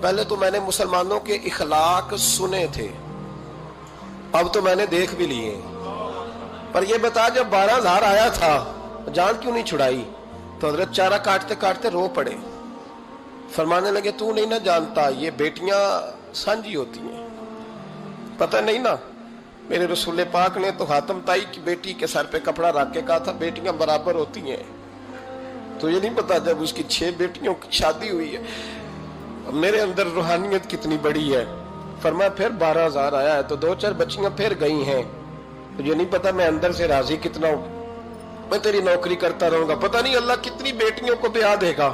پہلے تو میں نے مسلمانوں کے اخلاق سنے تھے، اب تو میں نے دیکھ بھی لیے، پر یہ بتا جب 12,000 آیا تھا جان کیوں نہیں چھڑائی؟ تو حضرت چارہ کاٹتے کاٹتے رو پڑے، فرمانے لگے تو نہیں نہ جانتا یہ بیٹیاں سانجی ہوتی ہیں، پتہ نہیں نا؟ میرے رسول پاک نے تو حاتم تائی کی بیٹی کے سر پہ کپڑا رکھ کے کہا تھا بیٹیاں برابر ہوتی ہیں، تو یہ نہیں پتا جب اس کی 6 بیٹیوں کی شادی ہوئی ہے میرے اندر روحانیت کتنی بڑی ہے۔ فرمایا پھر 12,000 آیا ہے تو 2-4 بچیاں پھر گئی ہیں، تجھے نہیں پتا میں اندر سے راضی کتنا ہوں، میں تیری نوکری کرتا رہوں گا، پتہ نہیں اللہ کتنی بیٹیوں کو بیاہ دے گا۔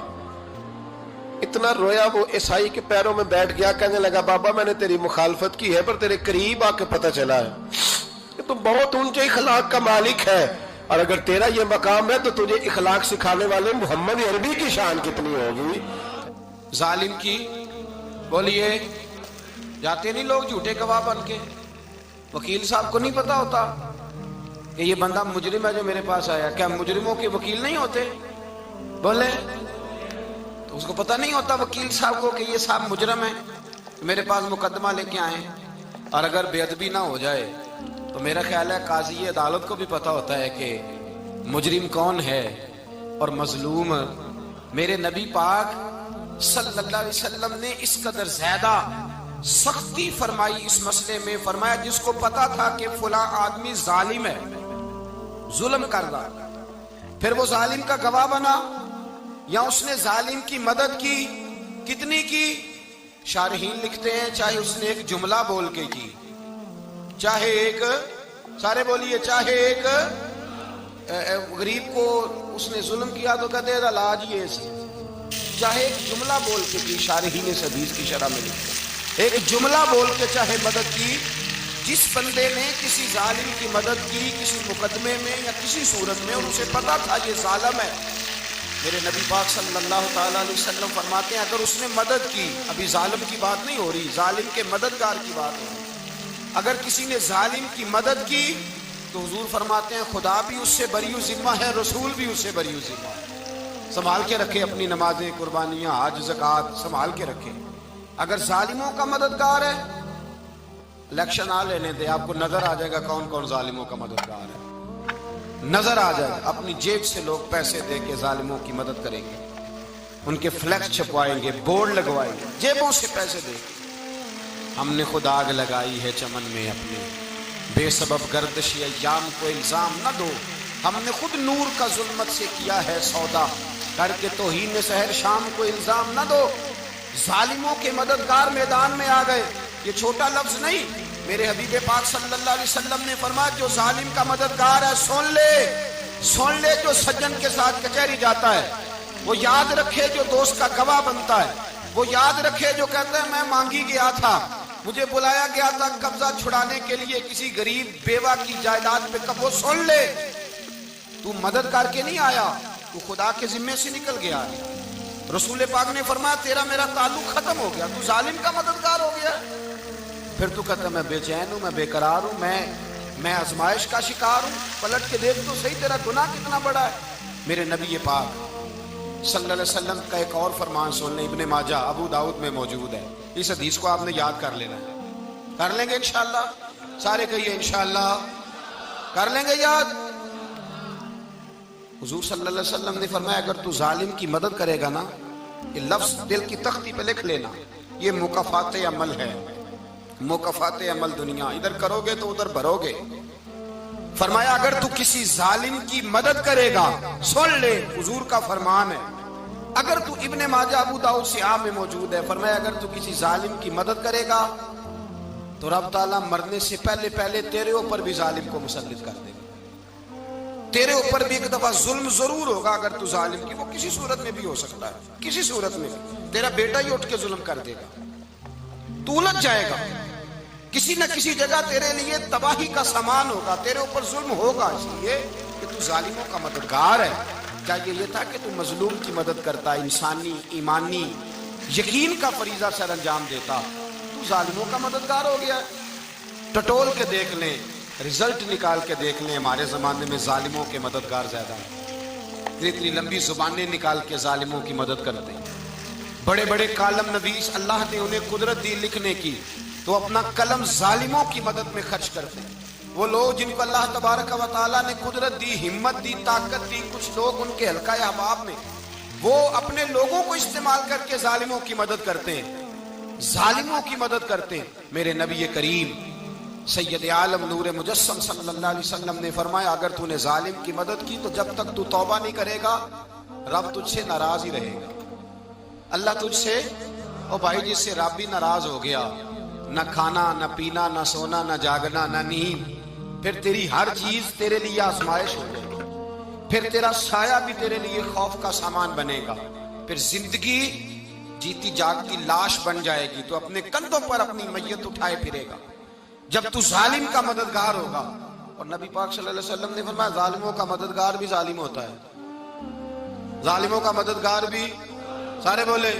اتنا رویا وہ عیسائی کے پیروں میں بیٹھ گیا، کہنے لگا بابا میں نے تیری مخالفت کی ہے پر تیرے قریب آ کے پتہ چلا ہے کہ تو بہت اونچے اخلاق کا مالک ہے، اور اگر تیرا یہ مقام ہے تو تجھے اخلاق سکھانے والے محمد عربی کی شان کتنی ہوگی۔ ظالم کی بولیے جاتے نہیں لوگ جھوٹے گواہ بن کے، وکیل صاحب کو نہیں پتا ہوتا کہ یہ بندہ مجرم ہے جو میرے پاس آیا، کیا مجرموں کے وکیل نہیں ہوتے؟ بولے تو اس کو پتہ نہیں ہوتا وکیل صاحب کو کہ یہ صاحب مجرم ہے، میرے پاس مقدمہ لے کے آئے، اور اگر بے ادبی نہ ہو جائے تو میرا خیال ہے قاضی عدالت کو بھی پتہ ہوتا ہے کہ مجرم کون ہے اور مظلوم۔ میرے نبی پاک صلی اللہ علیہ وسلم نے اس قدر زیادہ سختی فرمائی اس مسئلے میں، فرمایا جس کو پتا تھا کہ فلاں آدمی ظالم ہے، ظلم کر رہا، پھر وہ ظالم کا گواہ بنا یا اس نے ظالم کی مدد کی، کتنی کی؟ شارحین لکھتے ہیں چاہے اس نے ایک جملہ بول کے کی، چاہے ایک، سارے بولیے، چاہے ایک غریب کو اس نے ظلم کیا تو کہتے ہیں علاج یہ سی، چاہے ایک جملہ بول کے کی، شارحین اس حدیث کی شرح میں لکھتے ہیں ایک جملہ بول کے چاہے مدد کی، جس بندے نے کسی ظالم کی مدد کی کسی مقدمے میں یا کسی صورت میں اور اسے پتا تھا یہ ظالم ہے، میرے نبی پاک صلی اللہ تعالیٰ علیہ وسلم فرماتے ہیں اگر اس نے مدد کی، ابھی ظالم کی بات نہیں ہو رہی، ظالم کے مددگار کی بات ہو رہی، اگر کسی نے ظالم کی مدد کی تو حضور فرماتے ہیں خدا بھی اس سے بری و ذمہ ہے، رسول بھی اس سے بری و ذمہ ہے۔ سنبھال کے رکھے اپنی نمازیں، قربانیاں، حج، زکوٰۃ سنبھال کے رکھے۔ اگر ظالموں کا مددگار ہے، الیکشن آ لینے دے، آپ کو نظر آ جائے گا کون کون ظالموں کا مددگار ہے، نظر آ جائے گا۔ اپنی جیب سے لوگ پیسے دے کے ظالموں کی مدد کریں گے، ان کے فلیکس چھپوائیں گے، بورڈ لگوائیں گے، جیبوں سے پیسے دے گے۔ ہم نے خود آگ لگائی ہے چمن میں اپنے، بے سبب گردش ایام کو الزام نہ دو، ہم نے خود نور کا ظلمت سے کیا ہے سودا، کر کے توہین سحر شام کو الزام نہ دو۔ ظالموں کے مددگار میدان میں آ گئے، یہ چھوٹا لفظ نہیں، میرے حبیب پاک صلی اللہ علیہ وسلم نے فرمایا جو ظالم کا مددگار ہے سن لے جو سجن کے ساتھ کچہری جاتا ہے، وہ یاد رکھے جو دوست کا گواہ بنتا ہے، وہ یاد رکھے جو کہتا ہے میں مانگی گیا تھا، مجھے بلایا گیا تھا قبضہ چھڑانے کے لیے کسی غریب بیوہ کی جائیداد پہ، وہ سن لے تو مدد کر کے نہیں آیا، تو خدا کے ذمے سے نکل گیا ہے۔ رسول پاک نے فرمایا تیرا میرا تعلق ختم ہو گیا، تو ظالم کا مددگار ہو گیا، پھر تو کہتا میں بے چین ہوں، میں بے قرار ہوں، میں آزمائش کا شکار ہوں، پلٹ کے دیکھ تو صحیح تیرا گناہ کتنا بڑا ہے۔ میرے نبی پاک صلی اللہ علیہ وسلم کا ایک اور فرمان سن لیں، ابن ماجہ ابو داؤد میں موجود ہے، اس حدیث کو آپ نے یاد کر لینا ہے، کر لیں گے انشاءاللہ، سارے کہیے انشاءاللہ، کر لیں گے یاد۔ حضور صلی اللہ علیہ وسلم نے فرمایا اگر تو ظالم کی مدد کرے گا نا، یہ لفظ دل کی تختی پہ لکھ لینا، یہ مکافات عمل ہے، مکافات عمل دنیا، ادھر کرو گے تو ادھر بھرو گے۔ فرمایا اگر تو کسی ظالم کی مدد کرے گا، سن لے حضور کا فرمان ہے، اگر تو ابن ماجہ ابو داؤد سیاہ میں موجود ہے، فرمایا اگر تو کسی ظالم کی مدد کرے گا تو رب تعالیٰ مرنے سے پہلے تیرے اوپر بھی ظالم کو مسلط کر دے گا، تیرے اوپر بھی ایک دفعہ ظلم ضرور ہوگا اگر تو ظالم کی، وہ کسی صورت میں بھی ہو سکتا ہے، کسی صورت میں تیرا بیٹا ہی اٹھ کے ظلم کر دے گا، تو الجھ جائے گا، کسی نہ کسی جگہ تیرے لیے تباہی کا سامان ہوگا، تیرے اوپر ظلم ہوگا، اس لیے کہ تو ظالموں کا مددگار ہے۔ چاہیے یہ تھا کہ تو مظلوم کی مدد کرتا، انسانی ایمانی یقین کا فریضہ سر انجام دیتا، تو ظالموں کا مددگار ہو گیا۔ ٹٹول کے دیکھ لیں، رزلٹ نکال کے دیکھ لیں، ہمارے زمانے میں ظالموں کے مددگار زیادہ ہیں، اتنی لمبی زبانیں نکال کے ظالموں کی مدد کرتے ہیں، بڑے بڑے کالم نویس اللہ نے انہیں قدرت دی لکھنے کی، تو اپنا قلم ظالموں کی مدد میں خرچ کرتے ہیں۔ وہ لوگ جن کو اللہ تبارک و تعالیٰ نے قدرت دی، ہمت دی، طاقت دی، کچھ لوگ ان کے حلقہ احباب میں، وہ اپنے لوگوں کو استعمال کر کے ظالموں کی مدد کرتے ہیں، ظالموں کی مدد کرتے ہیں۔ میرے نبی کریم سید عالم نور مجسم صلی اللہ علیہ وسلم نے فرمایا، اگر تو نے ظالم کی مدد کی تو جب تک تو توبہ نہیں کرے گا رب تجھ سے ناراض ہی رہے گا۔ اللہ تجھ سے، او بھائی جس سے رب بھی ناراض ہو گیا، نہ کھانا نہ پینا نہ سونا نہ جاگنا نہ نیند، پھر تیری ہر چیز تیرے لیے آزمائش ہو جائے گی، پھر تیرا سایہ بھی تیرے لیے خوف کا سامان بنے گا، پھر زندگی جیتی جاگتی لاش بن جائے گی، تو اپنے کندھوں پر اپنی میت اٹھائے پھرے گا جب تو ظالم کا مددگار ہوگا۔ اور نبی پاک صلی اللہ علیہ وسلم نے فرمایا، ظالموں کا مددگار بھی ظالم ہوتا ہے، ظالموں کا مددگار بھی، سارے بولے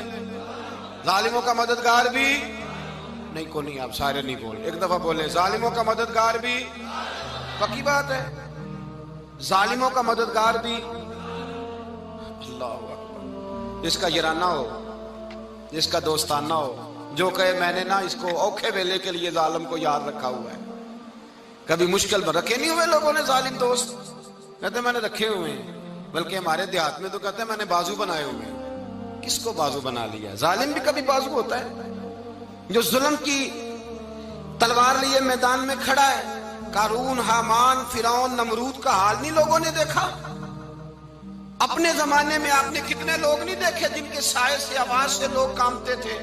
ظالموں کا مددگار بھی نہیں، کو نہیں، آپ سارے نہیں بولے، ایک دفعہ بولے ظالموں کا مددگار بھی، پکی بات ہے، ظالموں کا مددگار بھی۔ اللہ اکبر، جس کا یارانہ ہو، جس کا دوستانہ ہو، جو کہے میں نے نا اس کو اوکھے ویلے کے لیے ظالم کو یاد رکھا ہوا ہے۔ کبھی مشکل میں رکھے نہیں ہوئے لوگوں نے ظالم دوست، کہتے میں نے رکھے ہوئے ہیں، بلکہ ہمارے دیہات میں تو کہتے ہیں میں نے بازو بنائے ہوئے ہیں۔ کس کو بازو بنا لیا؟ ظالم بھی کبھی بازو ہوتا ہے، جو ظلم کی تلوار لیے میدان میں کھڑا ہے۔ قارون، حامان، فرعون، نمرود کا حال نہیں لوگوں نے دیکھا؟ اپنے زمانے میں آپ نے کتنے لوگ نہیں دیکھے جن کے سائے سے، آواز سے لوگ کانپتے تھے؟